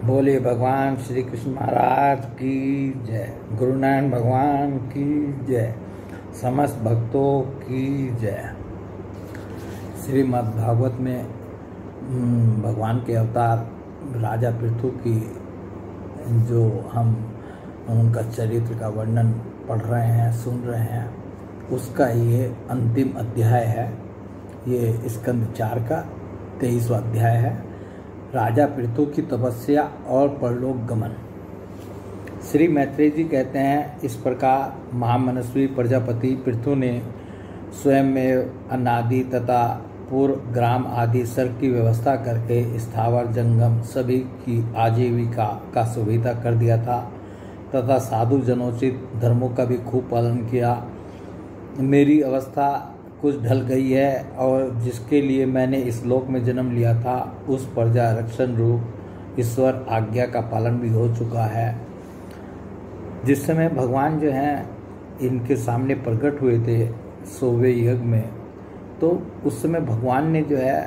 बोले भगवान श्री कृष्ण महाराज की जय, गुरु नानक भगवान की जय, समस्त भक्तों की जय। श्रीमद् भागवत में भगवान के अवतार राजा पृथु की जो हम उनका चरित्र का वर्णन पढ़ रहे हैं, सुन रहे हैं, उसका ये अंतिम अध्याय है। ये स्कंद 4 का 23वां अध्याय है, राजा पृथु की तपस्या और परलोक गमन। श्री मैत्रेय जी कहते हैं, इस प्रकार महामनस्वी प्रजापति पृथु ने स्वयं में अनादि तथा पूर्व ग्राम आदि सर्ग की व्यवस्था करके स्थावर जंगम सभी की आजीविका का सुविधा कर दिया था तथा साधु जनोचित धर्मों का भी खूब पालन किया। मेरी अवस्था कुछ ढल गई है और जिसके लिए मैंने इस लोक में जन्म लिया था उस प्रजा रक्षण रूप ईश्वर आज्ञा का पालन भी हो चुका है। जिस समय भगवान जो हैं इनके सामने प्रकट हुए थे 100वें यज्ञ में, तो उस समय भगवान ने जो है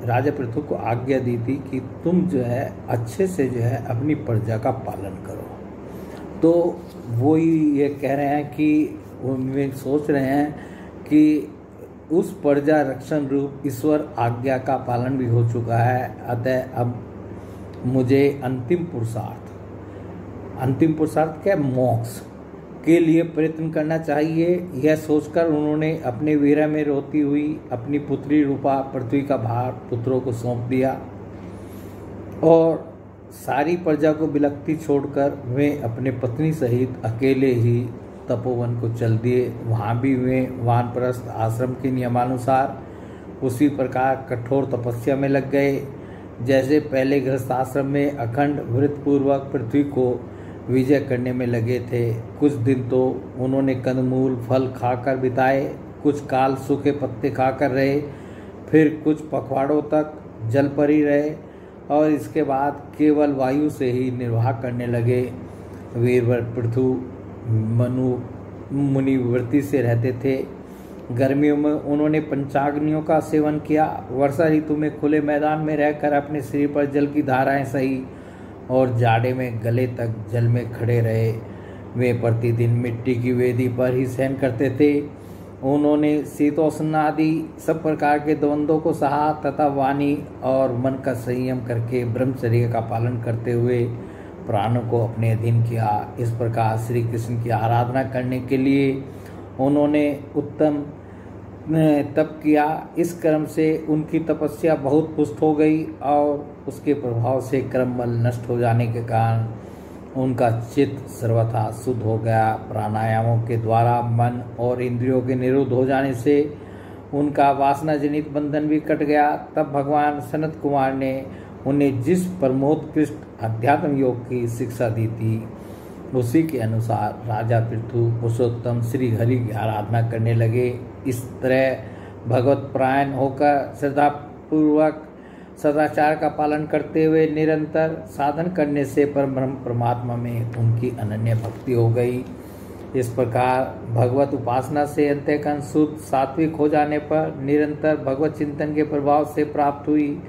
राजा पृथु को आज्ञा दी थी कि तुम जो है अच्छे से जो है अपनी प्रजा का पालन करो। तो वो ये कह रहे हैं कि उनमें सोच रहे हैं कि उस प्रजा रक्षण रूप ईश्वर आज्ञा का पालन भी हो चुका है, अतः अब मुझे अंतिम पुरुषार्थ क्या, मोक्ष के लिए प्रयत्न करना चाहिए। यह सोचकर उन्होंने अपने वीरा में रोती हुई अपनी पुत्री रूपा पृथ्वी का भार पुत्रों को सौंप दिया और सारी प्रजा को बिलखती छोड़कर वे अपने पत्नी सहित अकेले ही तपोवन को चल दिए। वहाँ भी वे वानप्रस्थ आश्रम के नियमानुसार उसी प्रकार कठोर तपस्या में लग गए जैसे पहले गृहस्थ आश्रम में अखंड व्रतपूर्वक पृथ्वी को विजय करने में लगे थे। कुछ दिन तो उन्होंने कंदमूल फल खाकर बिताए, कुछ काल सूखे पत्ते खाकर रहे, फिर कुछ पखवाड़ों तक जल पर ही रहे और इसके बाद केवल वायु से ही निर्वाह करने लगे। वीरवर पृथु मुनिवृत्ति से रहते थे। गर्मियों में उन्होंने पंचाग्नियों का सेवन किया। वर्षा ऋतु में खुले मैदान में रहकर अपने शरीर पर जल की धाराएं सही और जाड़े में गले तक जल में खड़े रहे। वे प्रतिदिन मिट्टी की वेदी पर ही शयन करते थे। उन्होंने शीतोष्ण आदि सब प्रकार के द्वंद्वों को सहा तथा वाणी और मन का संयम करके ब्रह्मचर्य का पालन करते हुए प्राणों को अपने अधीन किया। इस प्रकार श्री कृष्ण की आराधना करने के लिए उन्होंने उत्तम तप किया। इस कर्म से उनकी तपस्या बहुत पुष्ट हो गई और उसके प्रभाव से कर्म बल नष्ट हो जाने के कारण उनका चित्त सर्वथा शुद्ध हो गया। प्राणायामों के द्वारा मन और इंद्रियों के निरुद्ध हो जाने से उनका वासना जनित बंधन भी कट गया। तब भगवान सनत कुमार ने उन्हें जिस परमोत्कृष्ट अध्यात्म योग की शिक्षा दी थी उसी के अनुसार राजा पृथु पुरुषोत्तम श्री हरि की आराधना करने लगे। इस तरह भगवत परायण होकर श्रद्धापूर्वक सदाचार का पालन करते हुए निरंतर साधन करने से परब्रह्म परमात्मा में उनकी अनन्य भक्ति हो गई। इस प्रकार भगवत उपासना से अंतःकरण शुद्ध सात्विक हो जाने पर निरंतर भगवत चिंतन के प्रभाव से प्राप्त हुई।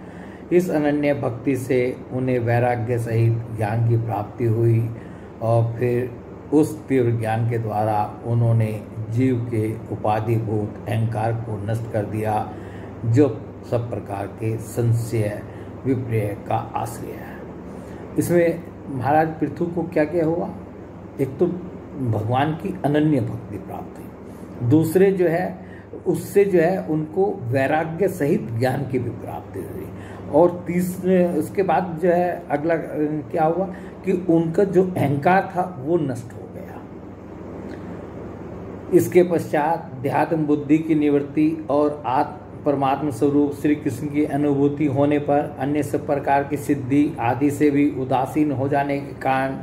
इस अनन्य भक्ति से उन्हें वैराग्य सहित ज्ञान की प्राप्ति हुई और फिर उस तीव्र ज्ञान के द्वारा उन्होंने जीव के उपाधिभूत अहंकार को नष्ट कर दिया जो सब प्रकार के संशय विपर्य का आश्रय है। इसमें महाराज पृथु को क्या क्या हुआ, एक तो भगवान की अनन्य भक्ति प्राप्त हुई, दूसरे जो है उससे जो है उनको वैराग्य सहित ज्ञान की भी प्राप्ति हुई और तीसरे उसके बाद जो है अगला क्या हुआ कि उनका जो अहंकार था वो नष्ट हो गया। इसके पश्चात ध्यात्म बुद्धि की निवृत्ति और आत्म परमात्मा स्वरूप श्री कृष्ण की अनुभूति होने पर अन्य सब प्रकार की सिद्धि आदि से भी उदासीन हो जाने के कारण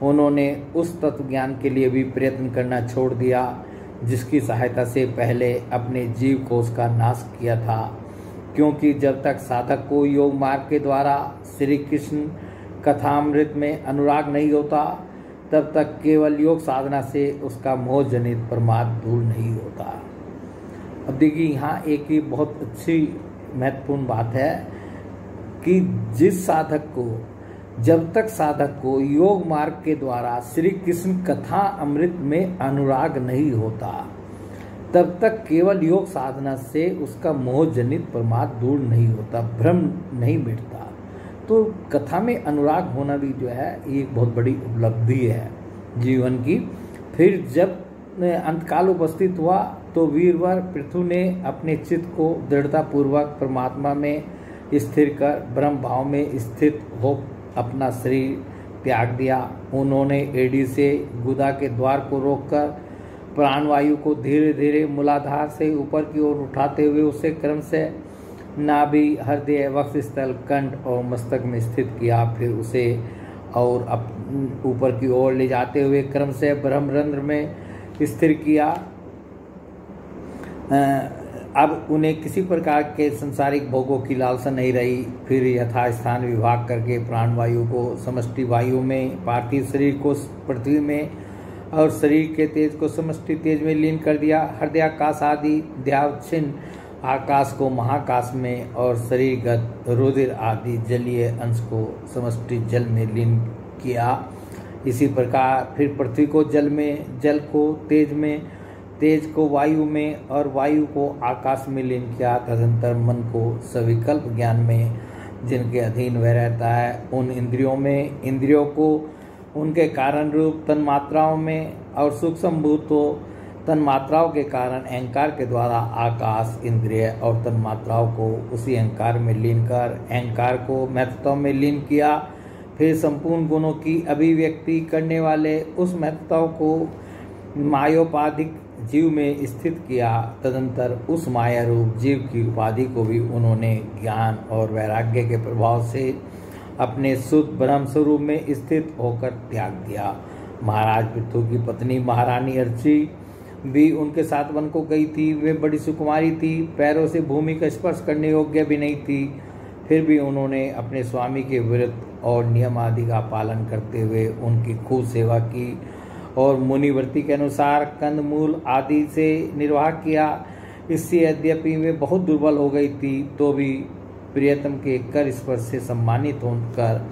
उन्होंने उस तत्व ज्ञान के लिए भी प्रयत्न करना छोड़ दिया जिसकी सहायता से पहले अपने जीव को उसका नाश किया था। क्योंकि जब तक साधक को योग मार्ग के द्वारा श्री कृष्ण कथामृत में अनुराग नहीं होता तब तक केवल योग साधना से उसका मोह जनित प्रमाद दूर नहीं होता। अब देखिए यहाँ एक ही बहुत अच्छी महत्वपूर्ण बात है कि जिस साधक को जब तक साधक को योग मार्ग के द्वारा श्री कृष्ण कथा अमृत में अनुराग नहीं होता, तब तक केवल योग साधना से उसका मोह जनित प्रमाद दूर नहीं होता, भ्रम नहीं मिटता। तो कथा में अनुराग होना भी जो है ये एक बहुत बड़ी उपलब्धि है जीवन की। फिर जब अंतकाल उपस्थित हुआ तो वीरवर पृथु ने अपने चित्त को दृढ़तापूर्वक परमात्मा में स्थिर कर ब्रह्म भाव में स्थित हो अपना शरीर त्याग दिया। उन्होंने एड़ी से गुदा के द्वार को रोककर प्राणवायु को धीरे धीरे मूलाधार से ऊपर की ओर उठाते हुए उसे क्रम से नाभि, हृदय, वक्षस्थल, कंठ और मस्तक में स्थित किया। फिर उसे और ऊपर की ओर ले जाते हुए क्रम से ब्रह्मरंध्र में स्थिर किया। अब उन्हें किसी प्रकार के सांसारिक भोगों की लालसा नहीं रही। फिर यथास्थान विभाग करके प्राणवायु को समष्टि वायु में, पार्थिव शरीर को पृथ्वी में और शरीर के तेज को समष्टि तेज में लीन कर दिया। हृदयाकाश आदि ध्यावच्छिन्न आकाश को महाकाश में और शरीरगत रुधिर आदि जलीय अंश को समष्टि जल में लीन किया। इसी प्रकार फिर पृथ्वी को जल में, जल को तेज में, तेज को वायु में और वायु को आकाश में लीन किया। तदंतर मन को सविकल्प ज्ञान में, जिनके अधीन वह रहता है, उन इंद्रियों में, इंद्रियों को उनके कारण रूप तन्मात्राओं में और सूक्ष्म भूतों तन्मात्राओं के कारण अहंकार के द्वारा आकाश, इंद्रिय और तन्मात्राओं को उसी अहंकार में लीन कर अहंकार को महत्वों में लीन किया। फिर संपूर्ण गुणों की अभिव्यक्ति करने वाले उस महत्वों को मायोपाधिक जीव में स्थित किया। तदंतर उस माया रूप जीव की उपाधि को भी उन्होंने ज्ञान और वैराग्य के प्रभाव से अपने शुद्ध ब्रह्म स्वरूप में स्थित होकर त्याग दिया। महाराज पृथु की पत्नी महारानी अर्ची भी उनके साथ वन को गई थी। वे बड़ी सुकुमारी थी, पैरों से भूमि का स्पर्श करने योग्य भी नहीं थी। फिर भी उन्होंने अपने स्वामी के व्रत और नियम आदि का पालन करते हुए उनकी खूब सेवा की और मुनिवृत्ति के अनुसार कंदमूल आदि से निर्वाह किया। इससे यद्यपि वे बहुत दुर्बल हो गई थी तो भी प्रियतम के कर स्पर्श से सम्मानित होकर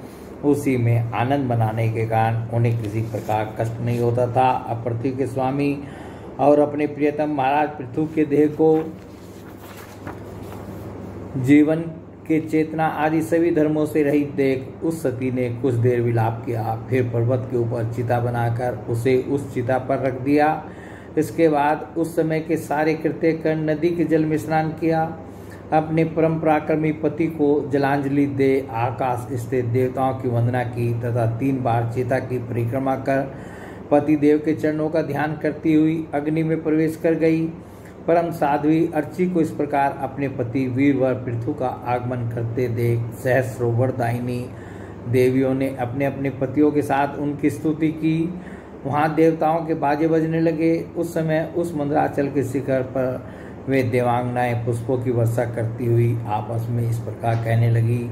उसी में आनंद बनाने के कारण उन्हें किसी प्रकार कष्ट नहीं होता था। अब पृथ्वी के स्वामी और अपने प्रियतम महाराज पृथु के देह को जीवन के चेतना आदि सभी धर्मों से रहित देख उस सती ने कुछ देर विलाप किया। फिर पर्वत के ऊपर चिता बनाकर उसे उस चिता पर रख दिया। इसके बाद उस समय के सारे कृत्य कर नदी के जल में स्नान किया। अपने परम पराक्रमी पति को जलांजलि दे आकाश स्थित देवताओं की वंदना की तथा 3 बार चिता की परिक्रमा कर पति देव के चरणों का ध्यान करती हुई अग्नि में प्रवेश कर गई। परम साध्वी अर्ची को इस प्रकार अपने पति वीरवर पृथु का आगमन करते देख सहस्रोवरदायिनी देवियों ने अपने अपने पतियों के साथ उनकी स्तुति की। वहां देवताओं के बाजे बजने लगे। उस समय उस मंदराचल के शिखर पर वे देवांगनाएं पुष्पों की वर्षा करती हुई आपस में इस प्रकार कहने लगी।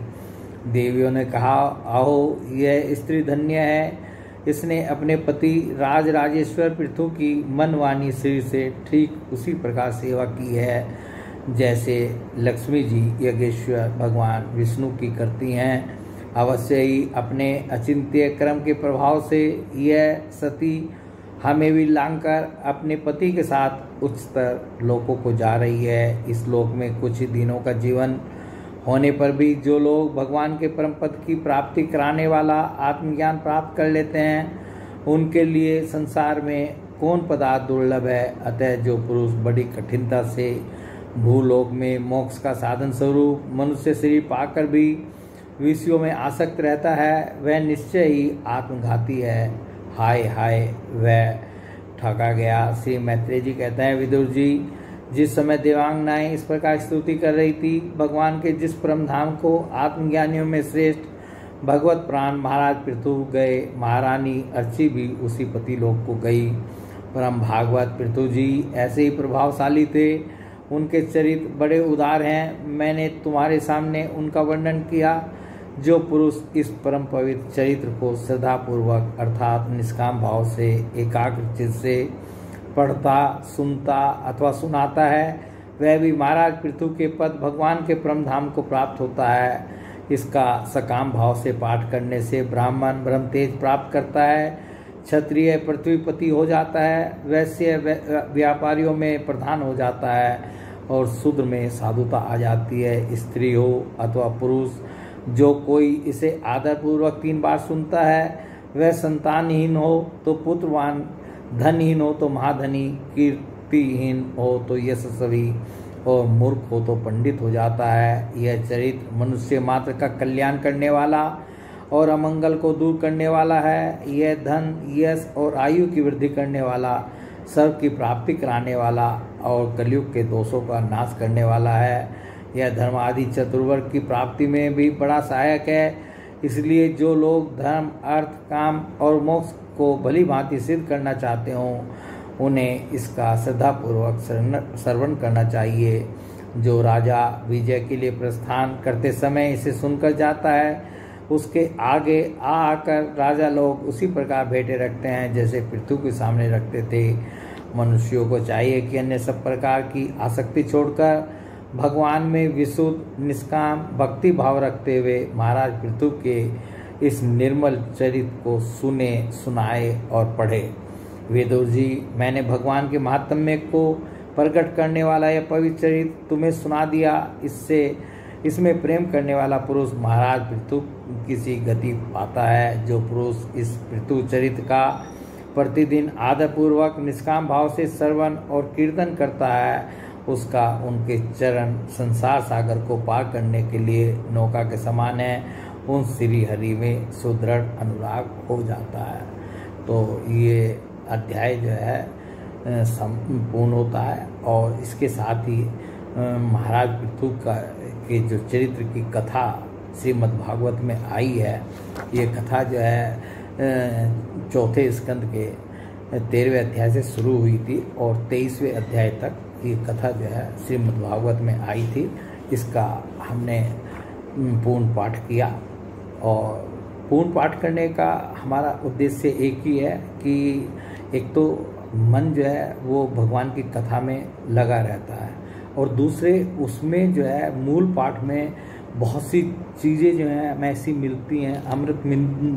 देवियों ने कहा, अहो यह स्त्री धन्य है, इसने अपने पति राज राजेश्वर पृथु की मन वाणी शरीर से ठीक उसी प्रकार सेवा की है जैसे लक्ष्मी जी यज्ञेश्वर भगवान विष्णु की करती हैं। अवश्य ही अपने अचिंत्य कर्म के प्रभाव से यह सती हमें भी लांघकर अपने पति के साथ उच्चतर लोकों को जा रही है। इस लोक में कुछ ही दिनों का जीवन होने पर भी जो लोग भगवान के परम पद की प्राप्ति कराने वाला आत्मज्ञान प्राप्त कर लेते हैं उनके लिए संसार में कौन पदार्थ दुर्लभ है। अतः जो पुरुष बड़ी कठिनता से भूलोक में मोक्ष का साधन स्वरूप मनुष्य शरीर पाकर भी विषयों में आसक्त रहता है वह निश्चय ही आत्मघाती है। हाय हाय वह ठगा गया। श्री मैत्रेय जी कहते हैं, विदुर जी जिस समय देवांगनाएं इस प्रकार स्तुति कर रही थी भगवान के जिस परम धाम को आत्मज्ञानियों में श्रेष्ठ भगवत प्राण महाराज पृथु गए, महारानी अर्ची भी उसी पति लोक को गई। परम भागवत पृथु जी ऐसे ही प्रभावशाली थे, उनके चरित्र बड़े उदार हैं। मैंने तुम्हारे सामने उनका वर्णन किया। जो पुरुष इस परम पवित्र चरित्र को श्रद्धापूर्वक अर्थात निष्काम भाव से एकाग्र चित्त से पढ़ता, सुनता अथवा सुनाता है वह भी महाराज पृथु के पद भगवान के परम धाम को प्राप्त होता है। इसका सकाम भाव से पाठ करने से ब्राह्मण ब्रह्म तेज प्राप्त करता है, क्षत्रिय पृथ्वीपति हो जाता है, वैश्य व्यापारियों में प्रधान हो जाता है और शूद्र में साधुता आ जाती है। स्त्री हो अथवा पुरुष, जो कोई इसे आदरपूर्वक 3 बार सुनता है, वह संतानहीन हो तो पुत्रवान, धनहीन हो तो महाधनी, कीर्तिहीन हो तो यशस्वी और मूर्ख हो तो पंडित हो जाता है। यह चरित्र मनुष्य मात्र का कल्याण करने वाला और अमंगल को दूर करने वाला है। यह धन, यश और आयु की वृद्धि करने वाला, सर्व की प्राप्ति कराने वाला और कलयुग के दोषों का नाश करने वाला है। यह धर्म आदि चतुर्वर्ग की प्राप्ति में भी बड़ा सहायक है। इसलिए जो लोग धर्म, अर्थ, काम और मोक्ष को भली भांति सिद्ध करना चाहते हों, उन्हें इसका श्रद्धापूर्वक श्रवण करना चाहिए। जो राजा विजय के लिए प्रस्थान करते समय इसे सुनकर जाता है, उसके आगे आकर राजा लोग उसी प्रकार भेंटे रखते हैं जैसे पृथ्वी के सामने रखते थे। मनुष्यों को चाहिए कि अन्य सब प्रकार की आसक्ति छोड़कर भगवान में विशुद्ध निष्काम भक्ति भाव रखते हुए महाराज पृथु के इस निर्मल चरित्र को सुने, सुनाए और पढ़े। वेदों जी, मैंने भगवान के महात्म्य को प्रकट करने वाला यह पवित्र चरित्र तुम्हें सुना दिया। इसमें प्रेम करने वाला पुरुष महाराज पृथु किसी गति पाता है। जो पुरुष इस पृथु चरित्र का प्रतिदिन आदरपूर्वक निष्काम भाव से श्रवण और कीर्तन करता है, उसका उनके चरण संसार सागर को पार करने के लिए नौका के समान है। उन श्री हरि में सुदृढ़ अनुराग हो जाता है। तो ये अध्याय जो है संपूर्ण होता है और इसके साथ ही महाराज पृथु के जो चरित्र की कथा श्रीमद् भागवत में आई है, ये कथा जो है चौथे स्कंद के 13वें अध्याय से शुरू हुई थी और 23वें अध्याय तक ये कथा जो है श्रीमद् भागवत में आई थी। इसका हमने पूर्ण पाठ किया और पूर्ण पाठ करने का हमारा उद्देश्य एक ही है कि एक तो मन जो है वो भगवान की कथा में लगा रहता है और दूसरे उसमें जो है मूल पाठ में बहुत सी चीज़ें जो हैं हमें ऐसी मिलती हैं, अमृत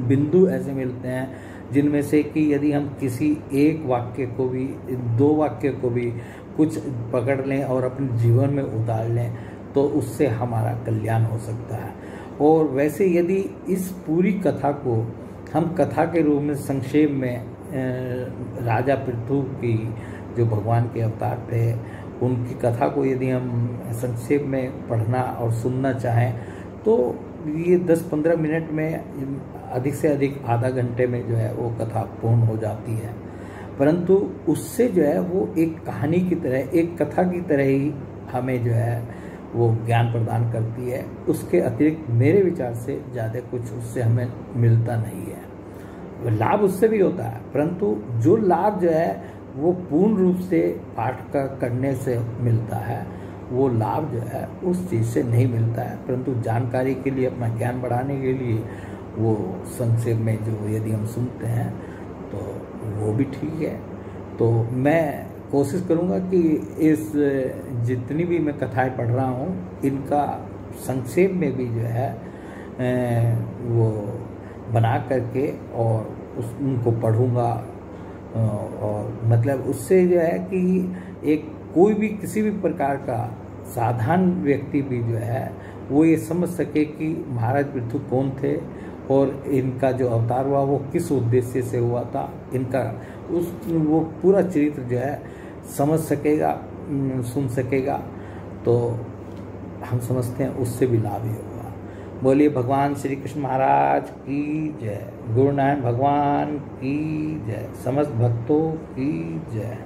बिंदु ऐसे मिलते हैं जिनमें से कि यदि हम किसी एक वाक्य को भी, 2 वाक्य को भी कुछ पकड़ लें और अपने जीवन में उतार लें तो उससे हमारा कल्याण हो सकता है। और वैसे यदि इस पूरी कथा को हम कथा के रूप में संक्षेप में राजा पृथु की जो भगवान के अवतार थे उनकी कथा को यदि हम संक्षेप में पढ़ना और सुनना चाहें तो ये 10-15 मिनट में अधिक से अधिक आधा घंटे में जो है वो कथा पूर्ण हो जाती है। परंतु उससे जो है वो एक कहानी की तरह, एक कथा की तरह ही हमें जो है वो ज्ञान प्रदान करती है। उसके अतिरिक्त मेरे विचार से ज़्यादा कुछ उससे हमें मिलता नहीं है। लाभ उससे भी होता है परंतु जो लाभ जो है वो पूर्ण रूप से पाठ का करने से मिलता है, वो लाभ जो है उस चीज़ से नहीं मिलता है। परंतु जानकारी के लिए, अपना ज्ञान बढ़ाने के लिए वो संक्षेप में जो यदि हम सुनते हैं तो वो भी ठीक है। तो मैं कोशिश करूँगा कि इस जितनी भी मैं कथाएं पढ़ रहा हूँ इनका संक्षेप में भी जो है वो बना करके और उनको पढ़ूँगा और मतलब उससे जो है कि एक कोई भी किसी भी प्रकार का साधारण व्यक्ति भी जो है वो ये समझ सके कि महाराज पृथु कौन थे और इनका जो अवतार हुआ वो किस उद्देश्य से हुआ था, इनका वो पूरा चरित्र जो है समझ सकेगा, सुन सकेगा। तो हम समझते हैं उससे भी लाभ ही होगा। बोलिए भगवान श्री कृष्ण महाराज की जय, गुरु नारायण भगवान की जय, समस्त भक्तों की जय।